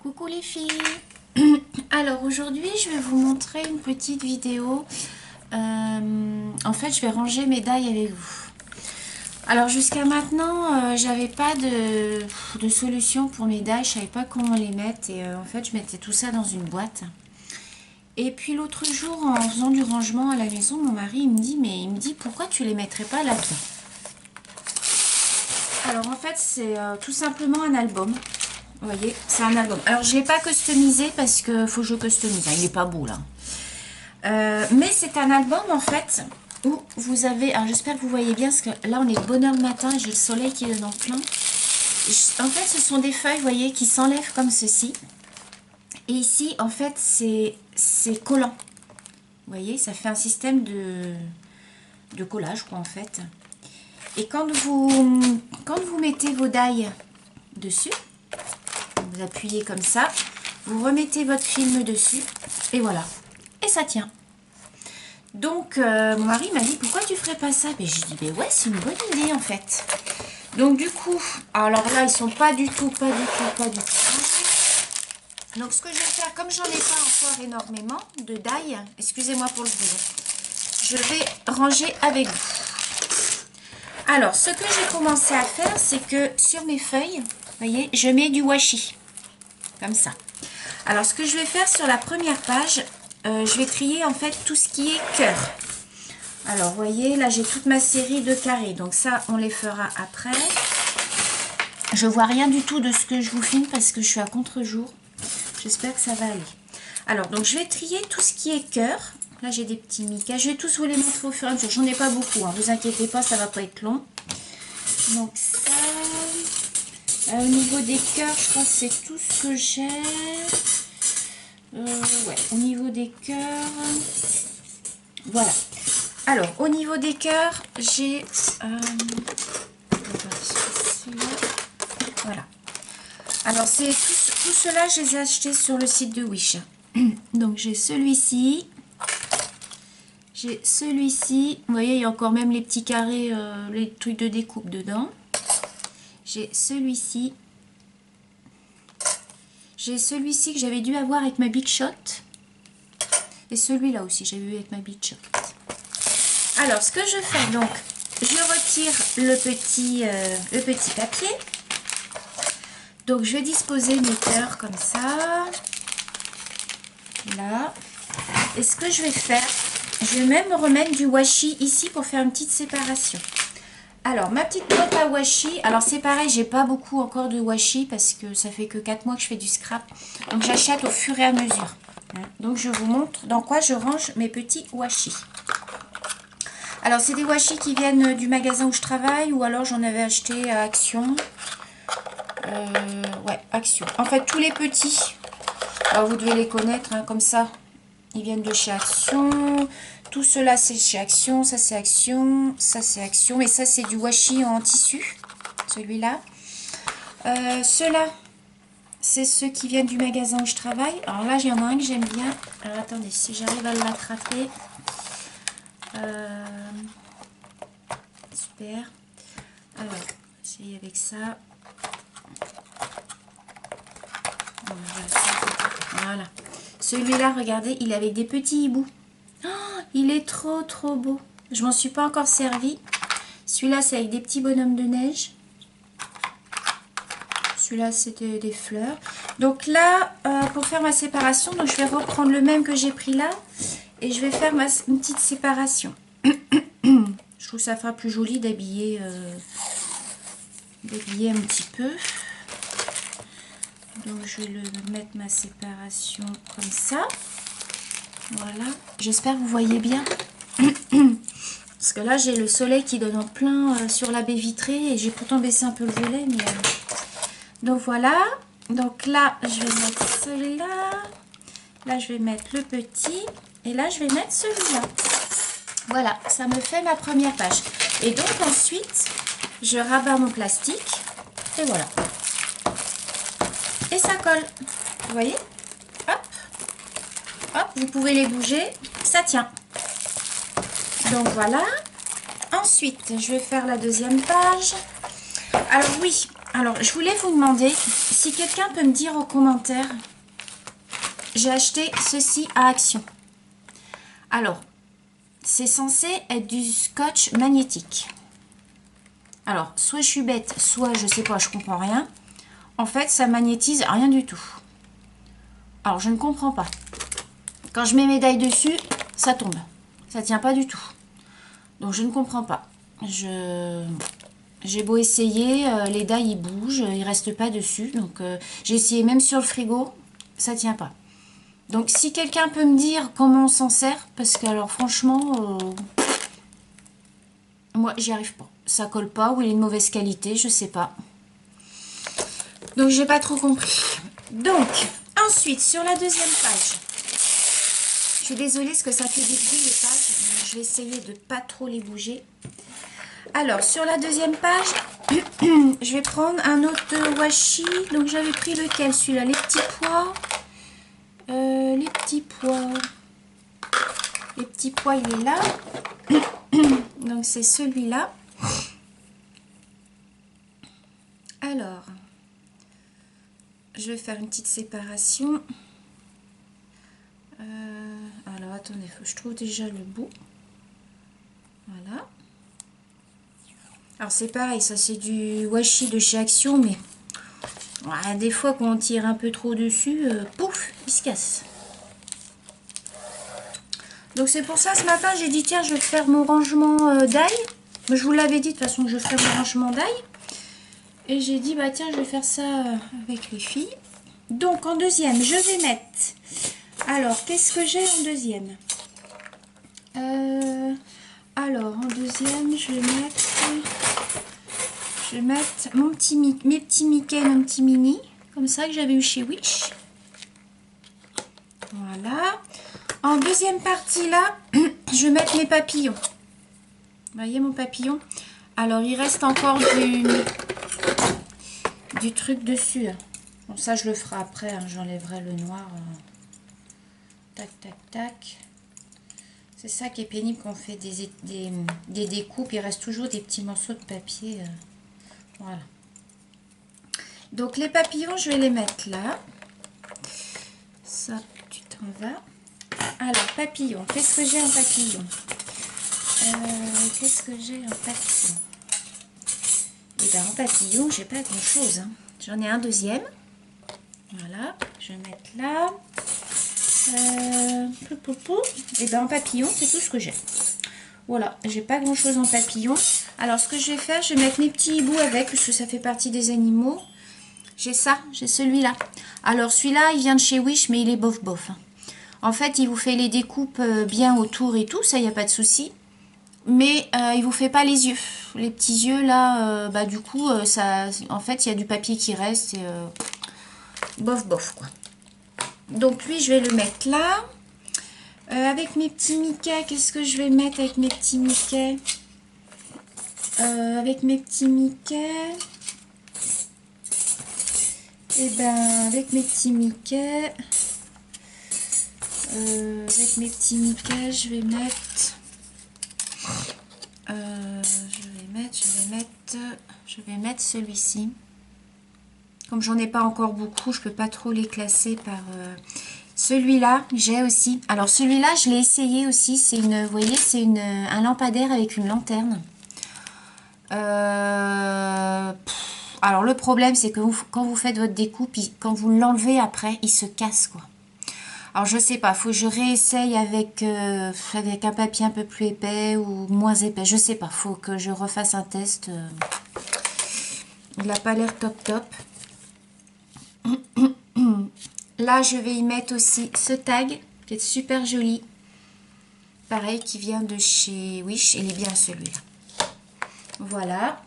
Coucou les filles. Alors aujourd'hui je vais vous montrer une petite vidéo. En fait je vais ranger mes dailles avec vous. Alors jusqu'à maintenant j'avais pas de solution pour mes dailles. Je savais pas comment les mettre et en fait je mettais tout ça dans une boîte. Et puis l'autre jour en faisant du rangement à la maison, mon mari il me dit pourquoi tu les mettrais pas là-dedans. Alors en fait c'est tout simplement un album. Vous voyez, c'est un album. Alors, je ne l'ai pas customisé parce que faut que je customise. Il n'est pas beau, là. Mais c'est un album, en fait, où vous avez... Alors, j'espère que vous voyez bien, parce que là, on est de bonne heure le matin et j'ai le soleil qui est dans plein. En fait, ce sont des feuilles, vous voyez, qui s'enlèvent comme ceci. Et ici, en fait, c'est collant. Vous voyez, ça fait un système de collage, quoi, en fait. Et quand vous mettez vos dailles dessus... Vous appuyez comme ça, vous remettez votre film dessus et voilà, et ça tient. Donc mon mari m'a dit pourquoi tu ferais pas ça? Mais j'ai dit mais ouais, c'est une bonne idée en fait. Donc du coup, alors là ils sont pas du tout. Donc ce que je vais faire, comme j'en ai pas encore énormément de dailles, excusez-moi pour le bruit, je vais ranger avec vous. Alors ce que j'ai commencé à faire, c'est que sur mes feuilles, vous voyez, je mets du washi. Comme ça. Alors, ce que je vais faire sur la première page, je vais trier en fait tout ce qui est cœur. Alors, vous voyez, là, j'ai toute ma série de carrés. Donc, ça, on les fera après. Je vois rien du tout de ce que je vous filme parce que je suis à contre-jour. J'espère que ça va aller. Alors, donc, je vais trier tout ce qui est cœur. Là, j'ai des petits micas. Je vais tous vous les montrer au fur et à mesure. J'en ai pas beaucoup. Hein. Vous inquiétez pas, ça va pas être long. Donc, ça... au niveau des cœurs, je crois que c'est tout ce que j'ai. Ouais, au niveau des cœurs. Voilà. Alors, au niveau des cœurs, j'ai... voilà. Alors, c'est tout cela, je les ai achetés sur le site de Wish. Donc, j'ai celui-ci. J'ai celui-ci. Vous voyez, il y a encore même les petits carrés, les trucs de découpe dedans. J'ai celui-ci. J'ai celui-ci que j'avais dû avoir avec ma Big Shot. Et celui-là aussi, j'avais eu avec ma Big Shot. Alors, ce que je fais, donc, je retire le petit papier. Donc, je vais disposer mes cœurs comme ça. Là. Et ce que je vais faire, je vais même remettre du washi ici pour faire une petite séparation. Alors, ma petite boîte à washi, alors c'est pareil, j'ai pas beaucoup encore de washi parce que ça fait que 4 mois que je fais du scrap. Donc, j'achète au fur et à mesure. Donc, je vous montre dans quoi je range mes petits washi. Alors, c'est des washi qui viennent du magasin où je travaille ou alors j'en avais acheté à Action. Ouais, Action. En fait, tous les petits, alors vous devez les connaître, hein, comme ça. Ils viennent de chez Action. Tout cela, c'est chez Action. Ça, c'est Action. Ça, c'est Action. Et ça, c'est du washi en tissu. Celui-là. Ceux-là, c'est ceux qui viennent du magasin où je travaille. Alors là, il y en a un que j'aime bien. Alors, attendez, si j'arrive à l'attraper. Super. Alors, essayer avec ça. Voilà. Celui-là, regardez, il est avec des petits hiboux. Oh, il est trop beau. Je m'en suis pas encore servi. Celui-là, c'est avec des petits bonhommes de neige. Celui-là, c'est des fleurs. Donc là, pour faire ma séparation, donc je vais reprendre le même que j'ai pris là. Et je vais faire une petite séparation. Je trouve que ça fera plus joli d'habiller un petit peu. Donc je vais mettre ma séparation comme ça. Voilà. J'espère que vous voyez bien. Parce que là j'ai le soleil qui donne en plein sur la baie vitrée. Et j'ai pourtant baissé un peu le volet. Mais... donc voilà. Donc là je vais mettre celui-là. Là je vais mettre le petit. Et là je vais mettre celui-là. Voilà. Ça me fait ma première page. Et donc ensuite je rabats mon plastique. Et voilà. Et ça colle, vous voyez, hop, hop, vous pouvez les bouger, ça tient. Donc voilà, ensuite je vais faire la deuxième page. Alors oui, alors je voulais vous demander si quelqu'un peut me dire en commentaire, j'ai acheté ceci à Action. Alors, c'est censé être du scotch magnétique. Alors, soit je suis bête, soit je sais pas, je comprends rien. En fait, ça magnétise rien du tout. Alors, je ne comprends pas. Quand je mets mes dailles dessus, ça tombe. Ça tient pas du tout. Donc, je ne comprends pas. J'ai beau essayer, les dailles, ils bougent, ils restent pas dessus. Donc, j'ai essayé même sur le frigo, ça tient pas. Donc, si quelqu'un peut me dire comment on s'en sert, parce que, alors, franchement, moi, j'y arrive pas. Ça colle pas, ou il est de mauvaise qualité, je sais pas. Donc, j'ai pas trop compris. Donc, ensuite, sur la deuxième page, je suis désolée parce que ça fait des bruits les pages. Je vais essayer de pas trop les bouger. Alors, sur la deuxième page, je vais prendre un autre washi. Donc, j'avais pris lequel? Celui-là, les petits pois. Les petits pois. Les petits pois, il est là. Donc, c'est celui-là. Alors, je vais faire une petite séparation. Alors, attendez, faut que je trouve déjà le bout. Voilà. Alors, c'est pareil, ça c'est du washi de chez Action, mais ouais, des fois, quand on tire un peu trop dessus, pouf, il se casse. Donc, c'est pour ça, ce matin, j'ai dit, tiens, je vais faire mon rangement d'ail. Je vous l'avais dit, de toute façon, que je ferais mon rangement d'ail. Et j'ai dit, bah tiens, je vais faire ça avec les filles. Donc, en deuxième, je vais mettre... Alors, qu'est-ce que j'ai en deuxième? Alors, en deuxième, je vais mettre mon petit, mes petits Mickey, mon petit Mini, comme ça, que j'avais eu chez Wish. Voilà. En deuxième partie, là, je vais mettre mes papillons. Vous voyez mon papillon? Alors, il reste encore du truc dessus. Bon, ça, je le ferai après. Hein. J'enlèverai le noir. Tac, tac, tac. C'est ça qui est pénible quand on fait des découpes. Il reste toujours des petits morceaux de papier. Voilà. Donc, les papillons, je vais les mettre là. Ça, tu t'en vas. Alors, papillon. Qu'est-ce que j'ai en papillon? Qu'est-ce que j'ai en papillon? Et bien, en papillon, j'ai pas grand-chose. Hein. J'en ai un deuxième. Voilà. Je vais mettre là. Et bien, en papillon, c'est tout ce que j'ai. Voilà. J'ai pas grand-chose en papillon. Alors, ce que je vais faire, je vais mettre mes petits hiboux avec, parce que ça fait partie des animaux. J'ai ça. J'ai celui-là. Alors, celui-là, il vient de chez Wish, mais il est bof-bof. Hein. En fait, il vous fait les découpes bien autour et tout. Ça, il n'y a pas de souci. Mais il vous fait pas les yeux. Les petits yeux là, bah du coup, ça, en fait, il y a du papier qui reste. Et, bof bof quoi. Donc lui, je vais le mettre là. Avec mes petits Mickey, qu'est-ce que je vais mettre avec mes petits Mickey? Avec mes petits Mickey. Et ben avec mes petits Mickey. Avec mes petits Mickey, je vais mettre. Je vais mettre celui-ci. Comme j'en ai pas encore beaucoup, je peux pas trop les classer par celui-là. J'ai aussi. Alors celui-là, je l'ai essayé aussi. C'est une, vous voyez, c'est un lampadaire avec une lanterne. Alors le problème, c'est que quand vous faites votre découpe, quand vous l'enlevez après, il se casse quoi. Alors, je sais pas, faut que je réessaye avec un papier un peu plus épais ou moins épais. Je sais pas, faut que je refasse un test. Il n'a pas l'air top top. Là, je vais y mettre aussi ce tag qui est super joli. Pareil, qui vient de chez Wish. Il est bien celui-là. Voilà.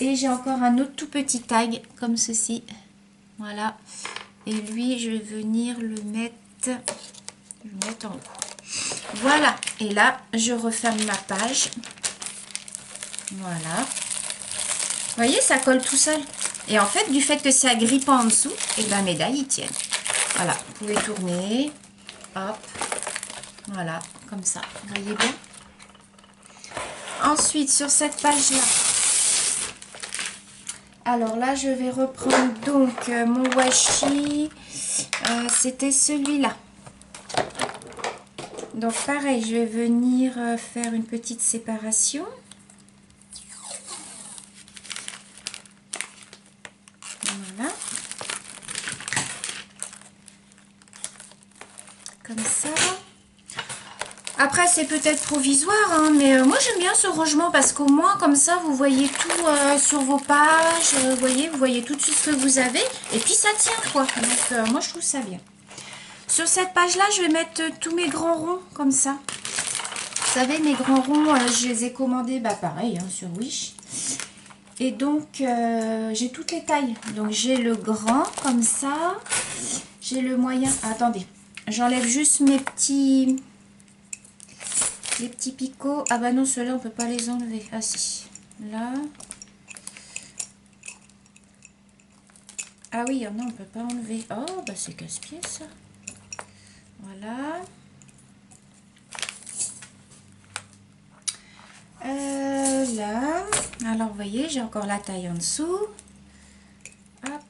Et j'ai encore un autre tout petit tag comme ceci. Voilà. Et lui, je vais venir le mettre en haut. Voilà. Et là, je referme ma page. Voilà. Vous voyez, ça colle tout seul. Et en fait, du fait que c'est agrippant en dessous, et ben mes dailles, ils tiennent. Voilà. Vous pouvez tourner. Hop. Voilà. Comme ça. Vous voyez bien. Ensuite, sur cette page-là, Alors là, je vais reprendre donc mon washi. C'était celui-là. Donc pareil, je vais venir faire une petite séparation. Voilà. Comme ça. Après, c'est peut-être provisoire, hein, mais moi j'aime bien ce rangement parce qu'au moins comme ça, vous voyez tout sur vos pages, vous voyez tout de suite ce que vous avez. Et puis ça tient quoi. Donc moi je trouve ça bien. Sur cette page-là, je vais mettre tous mes grands ronds comme ça. Vous savez, mes grands ronds, je les ai commandés, bah pareil, hein, sur Wish. Et donc, j'ai toutes les tailles. Donc, j'ai le grand comme ça. J'ai le moyen. Ah, attendez, j'enlève juste mes petits... Les petits picots. Ah bah non, ceux-là, on peut pas les enlever. Ah si. Là. Ah oui, il y en a, on peut pas enlever. Oh, bah c'est casse-pied, ça. Voilà. Là. Alors, vous voyez, j'ai encore la taille en dessous. Hop.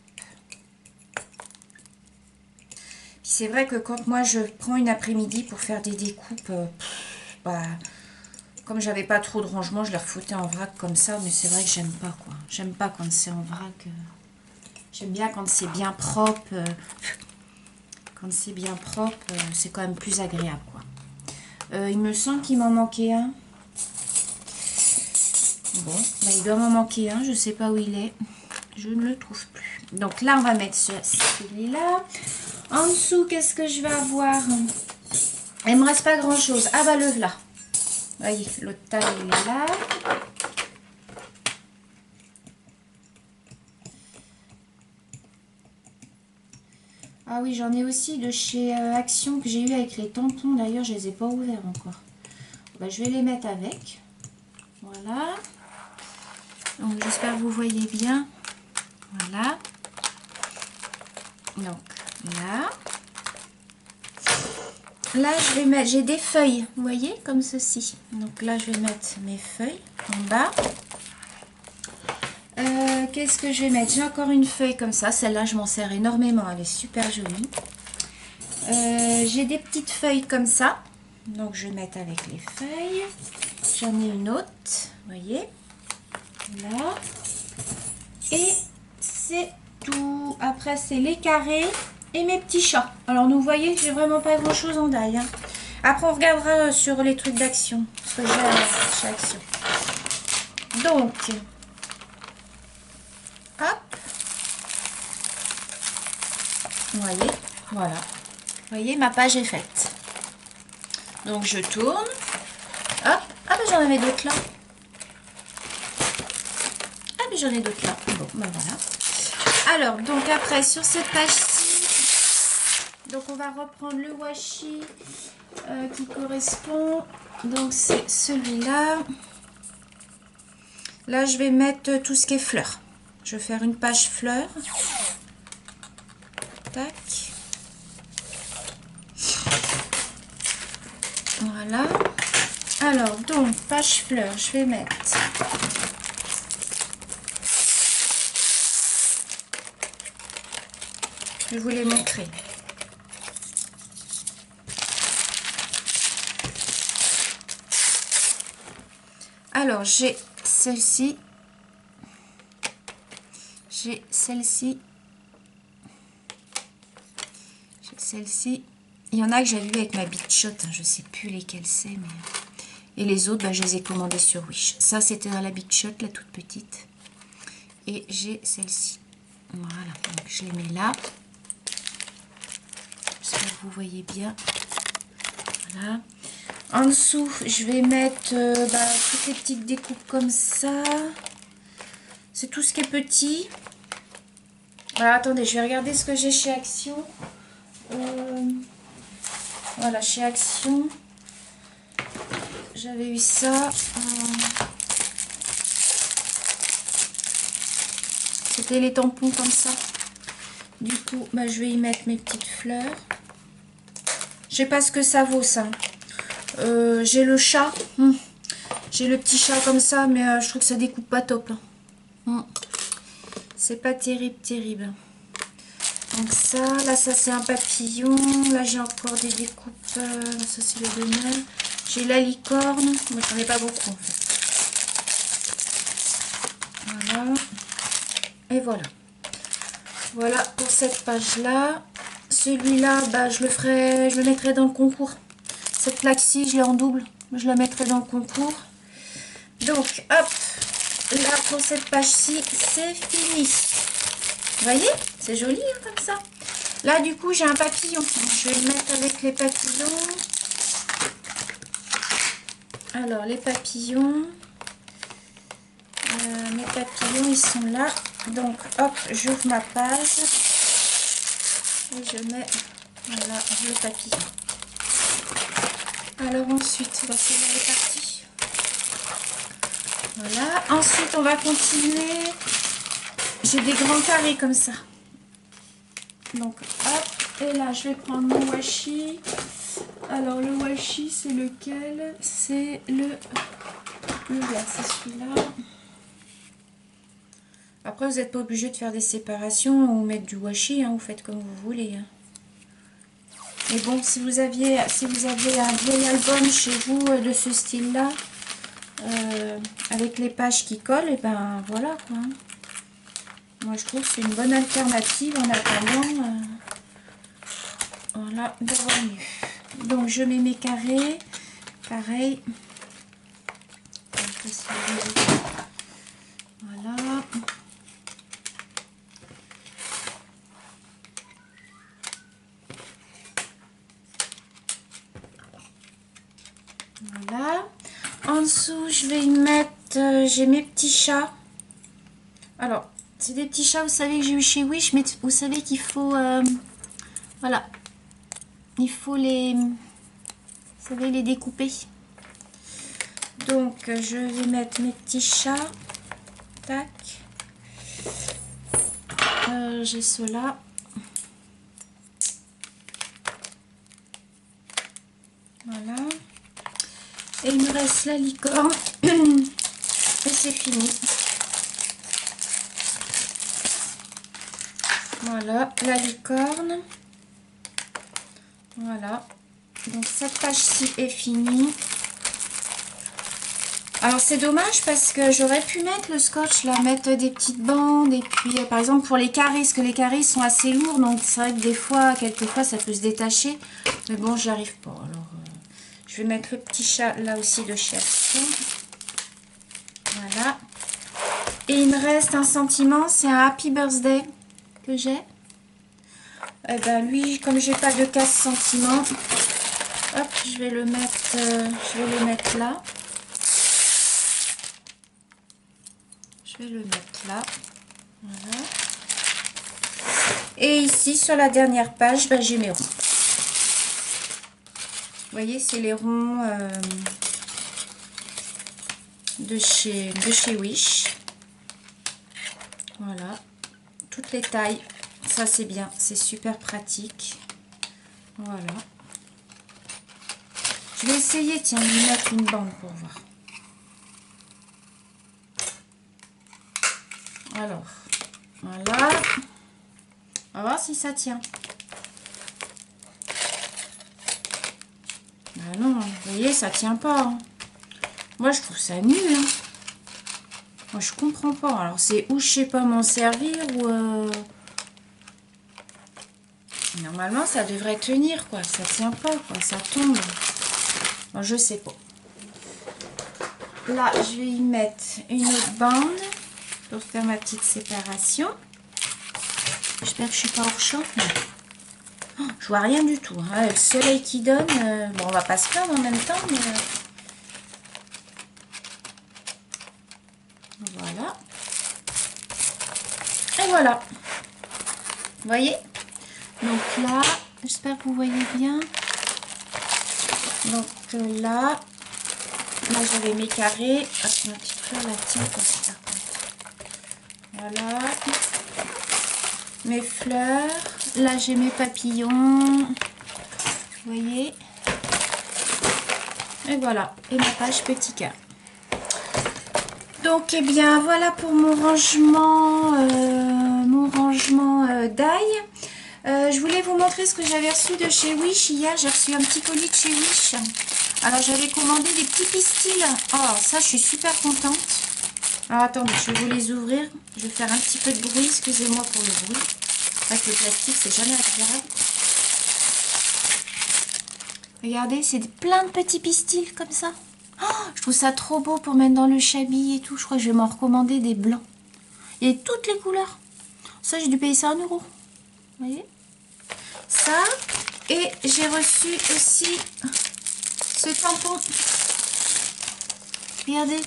C'est vrai que quand moi, je prends une après-midi pour faire des découpes... bah, comme j'avais pas trop de rangement, je les refoutais en vrac comme ça, mais c'est vrai que j'aime pas quoi. J'aime pas quand c'est en vrac. J'aime bien quand c'est bien propre. Quand c'est bien propre, c'est quand même plus agréable quoi. Il me semble qu'il m'en manquait un. Bon, bah, il doit m'en manquer un, je sais pas où il est. Je ne le trouve plus. Donc là, on va mettre celui-là. En dessous, qu'est-ce que je vais avoir? Il me reste pas grand chose. Ah bah le voilà. Vous voyez, l'autre taille, il est là. Ah oui, j'en ai aussi de chez Action que j'ai eu avec les tampons. D'ailleurs, je les ai pas ouverts encore. Bah, je vais les mettre avec. Voilà. Donc, j'espère que vous voyez bien. Voilà. Donc, là. Là, je vais mettre... J'ai des feuilles, vous voyez, comme ceci. Donc là, je vais mettre mes feuilles en bas. Qu'est-ce que je vais mettre? J'ai encore une feuille comme ça. Celle-là, je m'en sers énormément. Elle est super jolie. J'ai des petites feuilles comme ça. Donc, je vais mettre avec les feuilles. J'en ai une autre. Vous voyez? Là. Et c'est tout. Après, c'est les carrés et mes petits chats. Alors, vous voyez, j'ai vraiment pas grand-chose en daille. Hein. Après, on regardera sur les trucs d'Action. Ce que j'ai chez Action. Donc... hop, vous voyez, voilà, vous voyez, ma page est faite. Donc je tourne, hop, ah ben j'en avais d'autres là, ah ben j'en ai d'autres là, bon ben voilà. Alors donc après sur cette page-ci, donc on va reprendre le washi qui correspond, donc c'est celui-là. Là je vais mettre tout ce qui est fleurs. Je vais faire une page fleurs. Tac. Voilà. Alors, donc, page fleurs, je vais mettre... Je vais vous les montrer. Alors, j'ai celle-ci. J'ai celle-ci. J'ai celle-ci. Il y en a que j'avais vu avec ma Big Shot. Hein, je ne sais plus lesquelles c'est. Mais... et les autres, bah, je les ai commandées sur Wish. Ça, c'était dans la Big Shot, la toute petite. Et j'ai celle-ci. Voilà. Donc, je les mets là. J'espère que vous voyez bien. Voilà. En dessous, je vais mettre toutes les petites découpes comme ça. C'est tout ce qui est petit. Alors, attendez, je vais regarder ce que j'ai chez Action. Voilà, chez Action, j'avais eu ça. C'était les tampons comme ça. Du coup, bah, je vais y mettre mes petites fleurs. Je sais pas ce que ça vaut, ça. J'ai le chat. J'ai le petit chat comme ça, mais je trouve que ça découpe pas top. c'est pas terrible, terrible. Donc ça, là, ça c'est un papillon. Là, j'ai encore des découpes. Ça, c'est le donneur. J'ai la licorne. Moi, j'en ai pas beaucoup, en fait. Voilà. Et voilà. Voilà pour cette page-là. Celui-là, bah, je le mettrai dans le concours. Cette plaque-ci, je l'ai en double. Je la mettrai dans le concours. Donc, hop. Là, pour cette page-ci, c'est fini. Vous voyez, c'est joli hein, comme ça. Là, du coup, j'ai un papillon. Je vais le mettre avec les papillons. Alors, les papillons. Mes papillons, ils sont là. Donc, hop, j'ouvre ma page. Et je mets, voilà, le papillon. Alors, ensuite, bah, celle-là est partie. Voilà. Ensuite, on va continuer. J'ai des grands carrés comme ça. Donc, hop. Et là, je vais prendre mon washi. Alors, le washi, c'est lequel? C'est le vert, c'est celui-là. Après, vous n'êtes pas obligé de faire des séparations ou mettre du washi, hein, vous faites comme vous voulez. Hein. Mais bon, si vous aviez un vieil album chez vous de ce style-là, avec les pages qui collent, et ben voilà quoi. Moi, je trouve que c'est une bonne alternative en attendant. Voilà, d'avoir mieux. Donc, je mets mes carrés. Pareil. Voilà. Voilà. En dessous, je vais y mettre... j'ai mes petits chats. Alors, c'est des petits chats, vous savez, que j'ai eu chez Wish, mais vous savez qu'il faut... voilà. Il faut les... vous savez, les découper. Donc, je vais mettre mes petits chats. Tac. J'ai ceux-là. Voilà. Et il me reste la licorne. Et c'est fini. Voilà, la licorne. Voilà. Donc cette page-ci est finie. Alors c'est dommage parce que j'aurais pu mettre le scotch, là, mettre des petites bandes. Et puis par exemple pour les carrés, parce que les carrés sont assez lourds. Donc c'est vrai que des fois, quelquefois ça peut se détacher. Mais bon, j'y arrive pas. Alors je vais mettre le petit chat là aussi de chez Action. Voilà. Et il me reste un sentiment, c'est un Happy Birthday que j'ai. Et ben lui, comme j'ai pas de casse sentiment, hop, je vais le mettre là. Je vais le mettre là. Voilà. Et ici, sur la dernière page, ben, j'ai mes ronds. Vous voyez, c'est les ronds de chez Wish. Voilà. Toutes les tailles. Ça, c'est bien. C'est super pratique. Voilà. Je vais essayer, tiens, de lui mettre une bande pour voir. Alors, voilà. On va voir si ça tient. Ah non, vous voyez, ça tient pas. Hein. Moi, je trouve ça nul. Hein. Moi, je comprends pas. Alors, c'est où je sais pas m'en servir ou... Normalement, ça devrait tenir, quoi. Ça tient pas, quoi. Ça tombe. Bon, je sais pas. Là, je vais y mettre une autre bande pour faire ma petite séparation. J'espère que je suis pas hors champ. Oh, je vois rien du tout. Hein. Le soleil qui donne. Bon, on va pas se plaindre en même temps, mais... Voilà. Et voilà. Vous voyez? Donc là, j'espère que vous voyez bien. Donc là j'avais mes carrés. Ah, ma petite fleur la tient comme ça. Voilà. Mes fleurs. Là, j'ai mes papillons. Vous voyez? Et voilà. Et ma page petit cas. Donc, eh bien, voilà pour mon rangement. mon rangement d'ail. Je voulais vous montrer ce que j'avais reçu de chez Wish. Hier, j'ai reçu un petit colis de chez Wish. Alors, j'avais commandé des petits pistils. Oh, ça, je suis super contente. Alors, attendez, je vais vous les ouvrir. Je vais faire un petit peu de bruit. Excusez-moi pour le bruit. Avec le plastique, c'est jamais agréable. Regardez, c'est plein de petits pistils comme ça. Oh, je trouve ça trop beau pour mettre dans le chablis et tout. Je crois que je vais m'en recommander des blancs. Il y a toutes les couleurs. Ça, j'ai dû payer ça 1 €. Vous voyez? Ça. Et j'ai reçu aussi ce tampon. Regardez.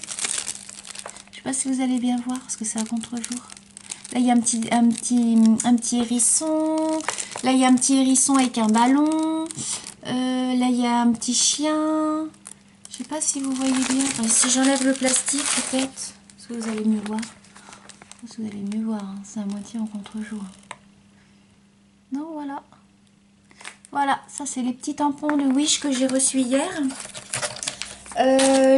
Je sais pas si vous allez bien voir parce que c'est à contre-jour. Là, il y a un petit hérisson. Là, il y a un petit hérisson avec un ballon. Là, il y a un petit chien. Je sais pas si vous voyez bien. Enfin, si j'enlève le plastique, peut-être. Parce que vous allez mieux voir. Vous allez mieux voir. Hein. C'est à moitié en contre-jour. Donc, voilà. Voilà, ça, c'est les petits tampons de Wish que j'ai reçus hier.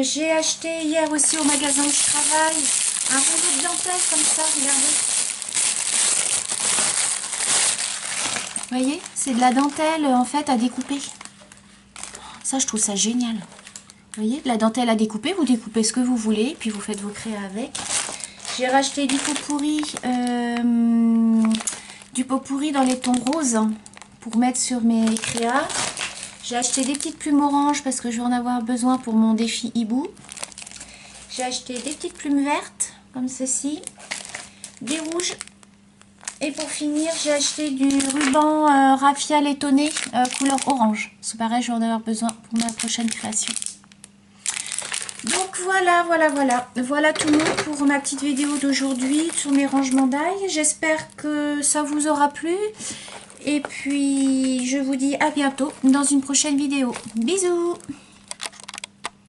J'ai acheté hier aussi au magasin où je travaille un rouleau de dentelle comme ça. Regardez. Vous voyez, c'est de la dentelle en fait à découper. Ça, je trouve ça génial. Vous voyez, de la dentelle à découper, vous découpez ce que vous voulez, puis vous faites vos créas avec. J'ai racheté du pot pourri dans les tons roses pour mettre sur mes créas. J'ai acheté des petites plumes oranges parce que je vais en avoir besoin pour mon défi hibou. J'ai acheté des petites plumes vertes comme ceci, des rouges. Et pour finir, j'ai acheté du ruban raffia laitonné couleur orange. C'est pareil, je vais en avoir besoin pour ma prochaine création. Donc voilà. Voilà tout le monde pour ma petite vidéo d'aujourd'hui sur mes rangements d'ail. J'espère que ça vous aura plu. Et puis, je vous dis à bientôt dans une prochaine vidéo. Bisous!